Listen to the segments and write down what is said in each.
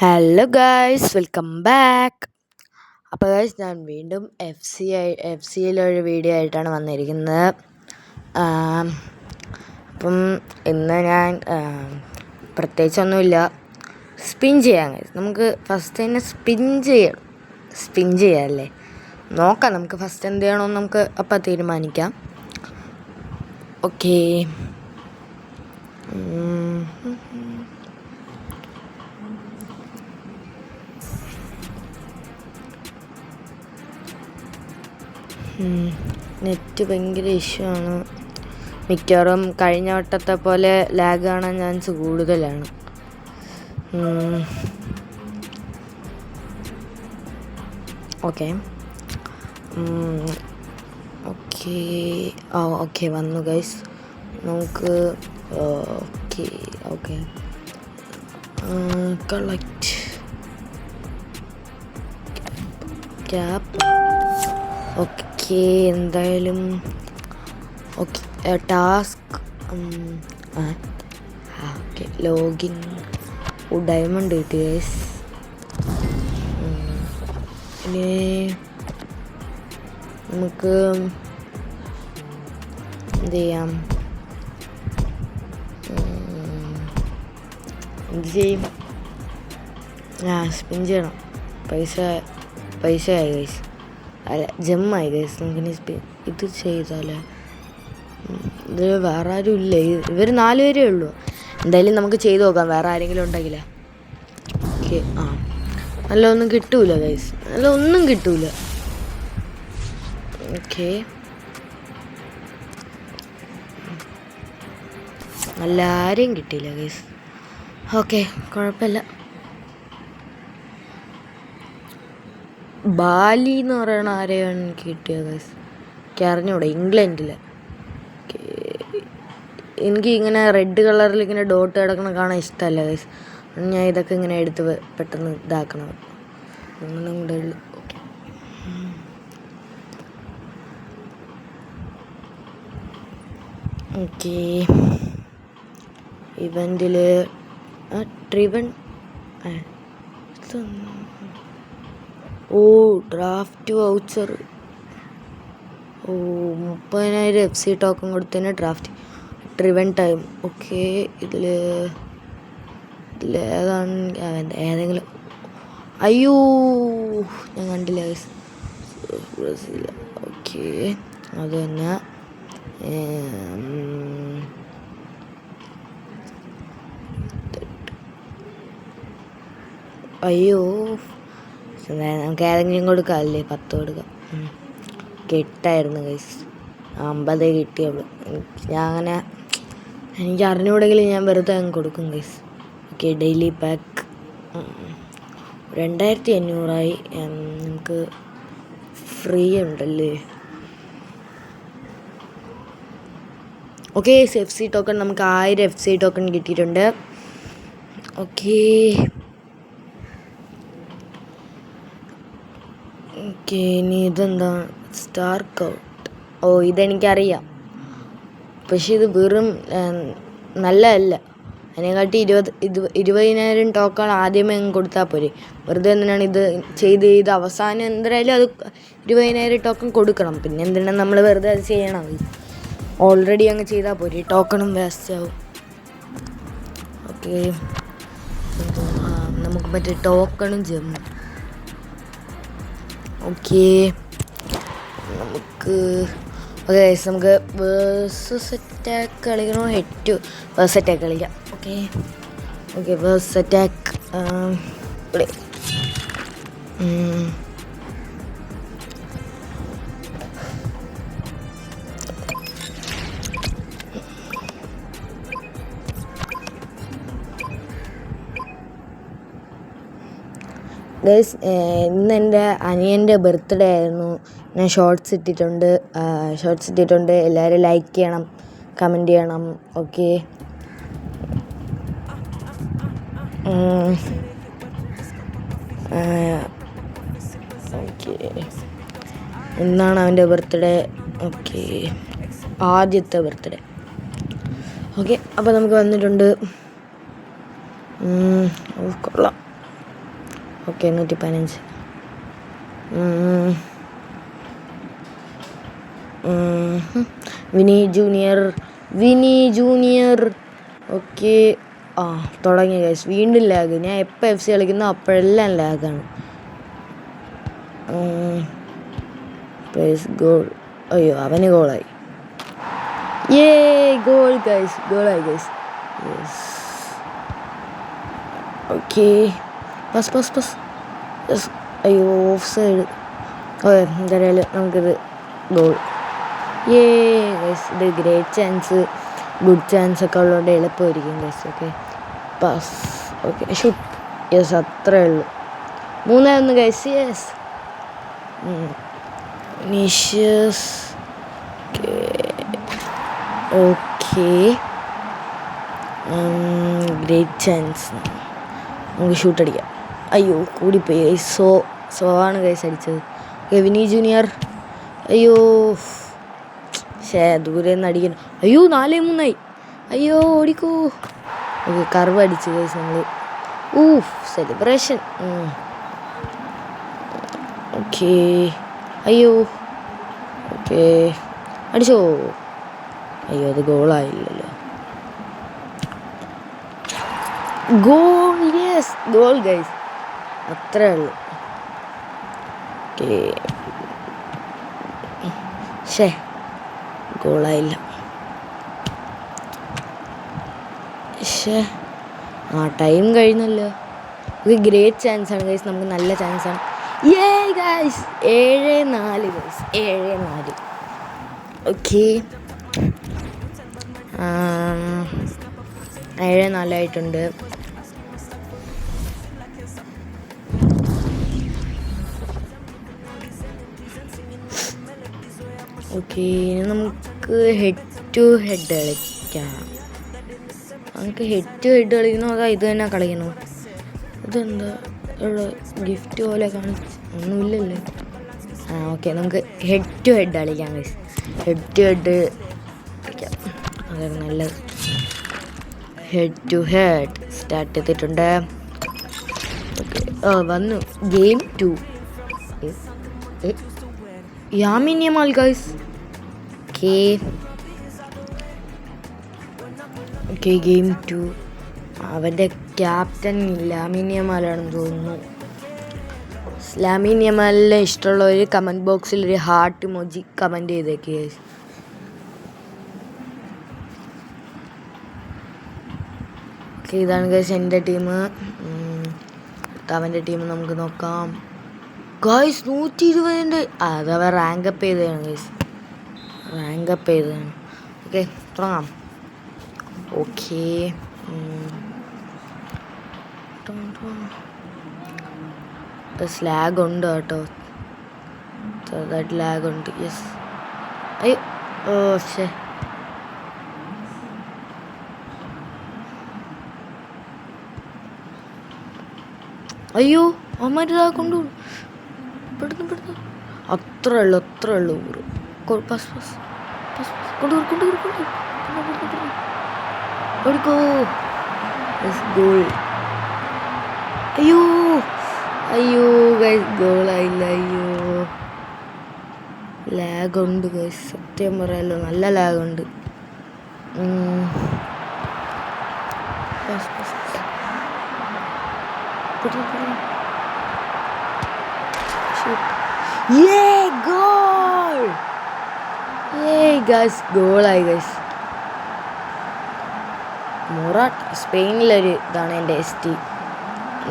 Hello guys, welcome back. അപ്പോൾ guys, ഞാൻ വീണ്ടും എഫ് സിയിലൊരു വീഡിയോ ആയിട്ടാണ് വന്നിരിക്കുന്നത്. അപ്പം ഇന്ന് ഞാൻ പ്രത്യേകിച്ചൊന്നുമില്ല, സ്പിൻ ചെയ്യാം ഗായ്സ്. നമുക്ക് ഫസ്റ്റ് തന്നെ സ്പിൻ ചെയ്യാമല്ലേ, നോക്കാം. നമുക്ക് ഫസ്റ്റ് എന്ത് ചെയ്യണമെന്ന് നമുക്ക് അപ്പം തീരുമാനിക്കാം. ഓക്കേ, നെറ്റ് ഭയങ്കര ഇഷ്യൂ ആണ്. മിക്കവാറും കഴിഞ്ഞ വട്ടത്തെ പോലെ ലാഗ് കാണാൻ ചാൻസ് കൂടുതലാണ്. ഓക്കെ ഓക്കെ ഓക്കെ വന്നു ഗൈസ്. നമുക്ക് okay okay collect cap. Okay, എന്തായാലും okay, task okay, login. Diamond കിട്ടി ഗൈസ്. ഇനി നമുക്ക് എന്ത് ചെയ്യാം, എന്ത് ചെയ്യും? സ്പിൻ ചെയ്യണം. പൈസ ആയി ഗൈസ്, അല്ല ജമ്മായി ഗൈസ്. നമുക്കിനി ഇത് ചെയ്താലേ, ഇത് വേറെ ആരും ഇല്ല, ഇവർ 4 പേരേ ഉള്ളൂ. എന്തായാലും നമുക്ക് ചെയ്ത് നോക്കാം, വേറെ ആരെങ്കിലും ഉണ്ടെങ്കിലേ. ഓക്കെ, നല്ല ഒന്നും കിട്ടൂല ഗൈസ്, നല്ല ഒന്നും കിട്ടൂല. ഓക്കെ, നല്ല ആരെയും കിട്ടിയില്ല ഗൈസ്. ഓക്കെ, കുഴപ്പമില്ല. ബാലി എന്ന് പറയണ ആരെയാണ് എനിക്ക് കിട്ടിയത് ഗൈസ്, എനിക്ക് അറിഞ്ഞൂടെ. ഇംഗ്ലണ്ടിൽ എനിക്ക് ഇങ്ങനെ റെഡ് കളറിൽ ഇങ്ങനെ ഡോട്ട് കിടക്കണം കാണാൻ ഇഷ്ടമല്ല ഗൈസ്. ഞാൻ ഇതൊക്കെ ഇങ്ങനെ എടുത്ത് പെട്ടെന്ന് ഇതാക്കണം. അങ്ങനെ കൂടെ ഉള്ളു. ഓക്കെ, ഇവൻറ്റിൽ ട്രിവൺ ഡ്രാഫ്റ്റ് വൗച്ചർ 30,000 FC ടോക്കൺ കൊടുത്തതിന് ഡ്രാഫ്റ്റ് ട്രിവൺ ടൈം. ഓക്കെ, ഇതിലേതാണ് ഏതെങ്കിലും? അയ്യോ, ഞാൻ കണ്ടില്ല ഗൈസ്. ബ്രസീൽ. ഓക്കെ, അത് തന്നെ. അയ്യോ, നമുക്ക് ഏതെങ്കിലും കൊടുക്കാം അല്ലേ? 10 കൊടുക്കാം. കിട്ടായിരുന്നു ഗൈസ്, 50 കിട്ടിയുള്ളൂ. ഞാൻ അങ്ങനെ എനിക്ക് അറിഞ്ഞുകൂടെങ്കിൽ ഞാൻ വെറുതെ അങ്ങ് കൊടുക്കും ഗൈസ്. ഓക്കെ, ഡെയിലി പാക്ക് 2500 നമുക്ക് ഫ്രീ ഉണ്ടല്ലേ. ഓക്കെ, FC ടോക്കൺ നമുക്ക് 1000 FC ടോക്കൺ കിട്ടിയിട്ടുണ്ട്. ഓക്കെ ഓക്കെ, ഇനി ഇതെന്താ? സ്റ്റാർ കൗട്ട്. ഇതെനിക്കറിയാം, പക്ഷെ ഇത് വെറും നല്ലതല്ല. അതിനെക്കാട്ടി 20,000 ടോക്കൺ ആദ്യമേ അങ്ങ് കൊടുത്താൽ പോരെ. വെറുതെ എന്തിനാണ് ഇത് ചെയ്ത് അവസാനം എന്തായാലും അത് 20,000 ടോക്കൺ കൊടുക്കണം. പിന്നെ എന്തിനാണ് നമ്മൾ വെറുതെ അത് ചെയ്യണം? ഓൾറെഡി അങ്ങ് ചെയ്താൽ പോരെ, ടോക്കണും വേസ്റ്റ് ആവും. ഓക്കെ, നമുക്ക് മറ്റേ ടോക്കണും ജമ്മു. ഓക്കെ, നമുക്ക് വേഴ്സസ് അറ്റാക്ക് കളിക്കണോ? വേഴ്സ് അറ്റാക്ക് കളിക്കാം. Okay versus attack. ഗൈസ്, ഇന്ന് എൻ്റെ അനിയൻ്റെ ബർത്ത്ഡേ ആയിരുന്നു. ഞാൻ ഷോർട്സ് ഇട്ടിട്ടുണ്ട്. എല്ലാവരും ലൈക്ക് ചെയ്യണം, കമൻറ്റ് ചെയ്യണം. ഓക്കെ, ഇന്നാണ് അവൻ്റെ ബർത്ത്ഡേ. ഓക്കെ, ആദ്യത്തെ ബർത്ത്ഡേ. ഓക്കെ, അപ്പോൾ നമുക്ക് വന്നിട്ടുണ്ട്. കൊള്ളാം. ഓക്കെ 115. Vini junior okay. തുടങ്ങി ഗൈസ്. വീണ്ടും ലാഗ്. ഞാൻ എപ്പോൾ FC കളിക്കുന്നു അപ്പോഴെല്ലാം ലാഗാണ്. ഗോൾ. അയ്യോ, അവന് ഗോളായി. ഗോൾ ഗൈസ്, ഗോളായി ഗൈസ്. യെസ്. Okay, pass. അയ്യോ, ഓഫ് സൈഡ്. എന്തായാലും നമുക്കിത് ഗോൾ. ഗൈസ്, ഇത് ഗ്രേറ്റ് ചാൻസ്, ഗുഡ് ചാൻസ് ഒക്കെ ഉള്ളതുകൊണ്ട് എളുപ്പമായിരിക്കും guys. Okay, pass. Okay, shoot. Yes, അത്രേ ഉള്ളൂ. 3-1 guys. Yes. Vinicius. Okay, great chance. നമുക്ക് ഷൂട്ട് അടിക്കാം. അയ്യോ, കൂടിപ്പോയി ഗൈസ്. സോ ആണ് ഗൈസ് അടിച്ചത്. Vini Junior. അയ്യോ, ദൂരെ നിന്ന് അടിക്കണം. അയ്യോ, 4-3. അയ്യോ, ഓടിക്കോ. ഓക്കെ, കർവ് അടിച്ചു ഗൈസ് നമ്മൾ. സെലിബ്രേഷൻ. ഓക്കെ, അയ്യോ. ഓക്കെ, അടിച്ചോ. അയ്യോ, അത് ഗോളായില്ലല്ലോ. ഗോൾ. Yes, goal guys. അത്രേ ഉള്ളൂ. ഓക്കെ, ഗോളായില്ല. ടൈം കഴിഞ്ഞല്ലോ. ഇത് ഗ്രേറ്റ് ചാൻസ് ആണ് ഗൈസ്. നമുക്ക് നല്ല ചാൻസാണ്. Guys 7-4 guys. 7-4. ഓക്കെ, 7-4 ആയിട്ടുണ്ട്. ഓക്കെ, നമുക്ക് ഹെഡ് ടു ഹെഡ് കളിക്കാം. നമുക്ക് ഹെഡ് ടു ഹെഡ് കളിക്കണോ അതോ ഇത് തന്നെ കളിക്കണോ? ഇതെന്താ ഇവിടെ ഗിഫ്റ്റ് പോലെ കാണിച്ച് ഒന്നുമില്ലല്ലോ. ഓക്കെ, നമുക്ക് ഹെഡ് ടു ഹെഡ് കളിക്കാം ഗൈസ്. ഹെഡ് ടു ഹെഡ് കളിക്കാം, അതാണ് നല്ലത്. ഹെഡ് ടു ഹെഡ് സ്റ്റാർട്ട് ചെയ്തിട്ടുണ്ട്. ഓക്കെ, വന്നു game 2. Yamin Yamal guys. Okay, game 2. അവൻ്റെ ക്യാപ്റ്റൻ ലാമിൻ യമാലാണെന്ന് തോന്നുന്നു. ലാമിൻ യമാലിനെ ഇഷ്ടമുള്ളവർ കമൻറ്റ് ബോക്സിൽ ഒരു ഹാർട്ട് ഇമോജി കമൻറ്റ് ചെയ്തേക്ക് ഗൈസ്. ഓക്കെ, ഇതാണ് ഗൈസ് എൻ്റെ ടീം. അവൻ്റെ ടീം നമുക്ക് നോക്കാം ഗൈസ്. 120. അതവ റാങ്കപ്പ് ചെയ്തതാണ് ഗൈസ്. റാങ്കപ്പ് ചെയ്തതാണ്. ഓക്കെ, തുടങ്ങാം. ഓക്കെ, ലാഗ് ഉണ്ട് കേട്ടോ, ചെറുതായിട്ട് ലാഗ് ഉണ്ട്. യെസ്. അയ്യോ, അയ്യോ, അമ്മ കൊണ്ടു പെടുന്നു. അത്രേ ഉള്ളൂ. കൊണ്ടുവരും. ഗോൾ. അയ്യോ ഗൈസ്, ഗോളായില്ല. അയ്യോ, ലാഗുണ്ട് ഗൈസ്. സത്യം പറയാലോ, നല്ല ലാഗുണ്ട്. ഗോൾ. ഗൈസ്, ഗോളായി ഗൈസ്. മൊറാട്ട സ്പെയിനിലൊരു ഇതാണ് എൻ്റെ ST.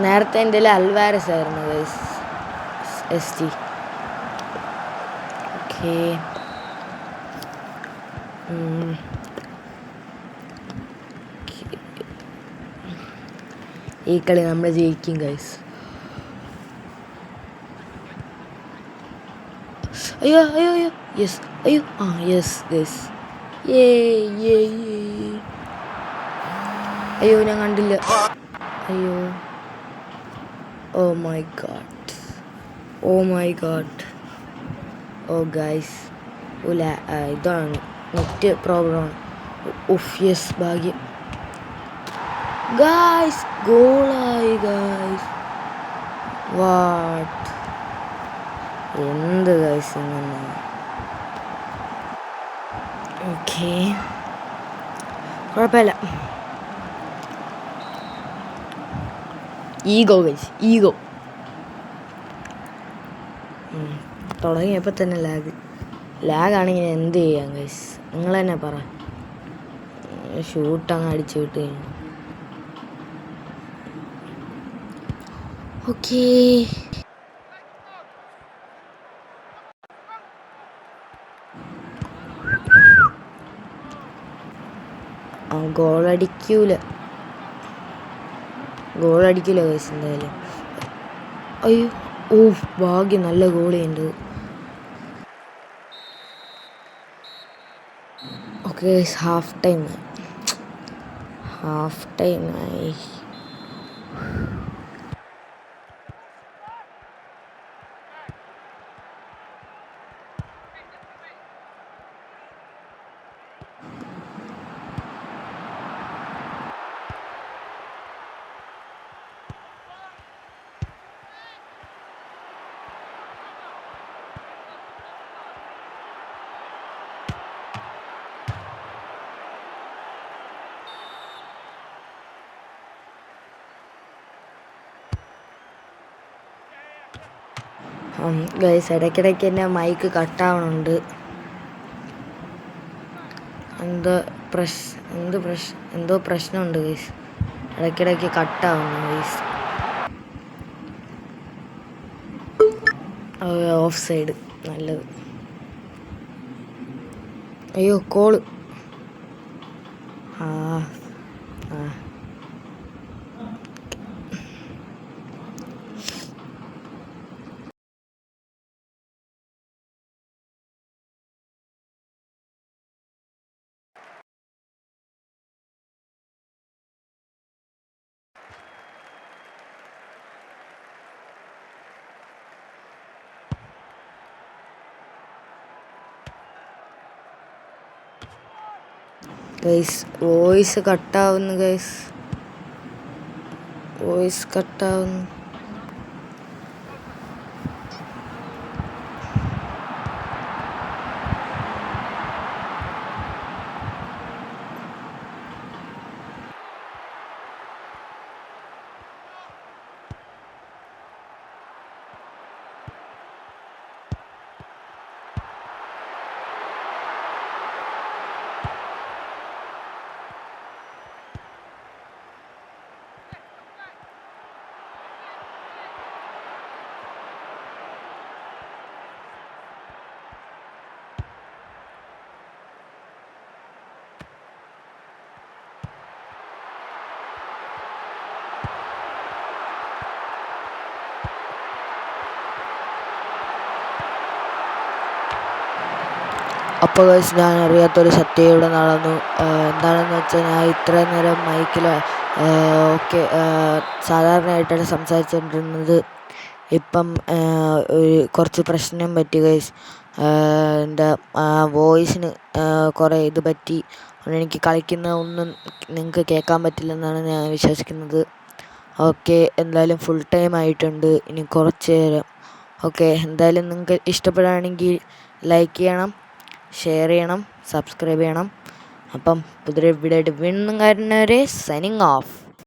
നേരത്തെ എൻ്റെ അൽവാരസ് ആയിരുന്നു ഗൈസ് ST. ഓക്കെ, ഈ കളി നമ്മൾ ജയിക്കും ഗൈസ്. അയ്യോ. യെസ്. Yes guys. അയ്യോ, ഞാൻ കണ്ടില്ല. അയ്യോ, ഓ മൈ ഗാഡ്. ഗൈസ്, ഇതാണ് നെറ്റ് പ്രോബ്ലമാണ്. യെസ്, ഭാഗ്യം ഗൈസ്. ഗോളായി ഗൈസ്. വാട്ട് എന്ത് ഗൈസ് ഇങ്ങനെ? ഓക്കെ, കുഴപ്പമില്ല. Ego guys, ego. തുടങ്ങിയപ്പോൾ തന്നെ ലാഗാണെങ്കിൽ എന്ത് ചെയ്യാം ഗൈസ്? നിങ്ങൾ തന്നെ പറ. ഷൂട്ട് അങ്ങ് അടിച്ചു വിട്ട് കഴിഞ്ഞു. ഓക്കേ, ഗോളടിക്കൂല ഗൈസ് എന്തായാലും. അയ്യോ, ഓ ഭാഗ്യം, നല്ല ഗോളിയുണ്ട്. ഓക്കെ, ഹാഫ് ടൈമായി. ഗൈസ് ഇടയ്ക്കിടയ്ക്ക് എൻ്റെ മൈക്ക് കട്ടാവണുണ്ട്. എന്തോ പ്രശ്നമുണ്ട് ഗൈസ്, ഇടയ്ക്കിടയ്ക്ക് കട്ടാവുന്നു ഗൈസ്. ഓഫ് സൈഡ്, നല്ലത്. അയ്യോ, കോള്. ഗൈസ് വോയിസ് കട്ടാവുന്നു ഗൈസ്, വോയിസ് കട്ടാവുന്നു. അപ്പോൾ ഗൈസ്, ഞാൻ അറിയാത്തൊരു സത്യം ഇവിടെ നടന്നു. എന്താണെന്ന് വെച്ചാൽ, ഞാൻ ഇത്രയും നേരം മൈക്കിൽ സാധാരണയായിട്ടാണ് സംസാരിച്ചുകൊണ്ടിരുന്നത്. ഇപ്പം കുറച്ച് പ്രശ്നം പറ്റി ഗൈസ്. എൻ്റെ വോയിസിന് കുറേ ഇത് പറ്റി. എനിക്ക് കളിക്കുന്ന ഒന്നും നിങ്ങൾക്ക് കേൾക്കാൻ പറ്റില്ലെന്നാണ് ഞാൻ വിശ്വസിക്കുന്നത്. ഓക്കെ, എന്തായാലും ഫുൾ ടൈം ആയിട്ടുണ്ട്. ഇനി കുറച്ച് നേരം. ഓക്കെ, എന്തായാലും നിങ്ങൾക്ക് ഇഷ്ടപ്പെടുകയാണെങ്കിൽ ലൈക്ക് ചെയ്യണം, ഷെയർ ചെയ്യണം, സബ്സ്ക്രൈബ് ചെയ്യണം. അപ്പം പുതിയൊരു വീഡിയോ ആയിട്ട് വീണ്ടും കാണുന്നവരെ സൈനിങ് ഓഫ്.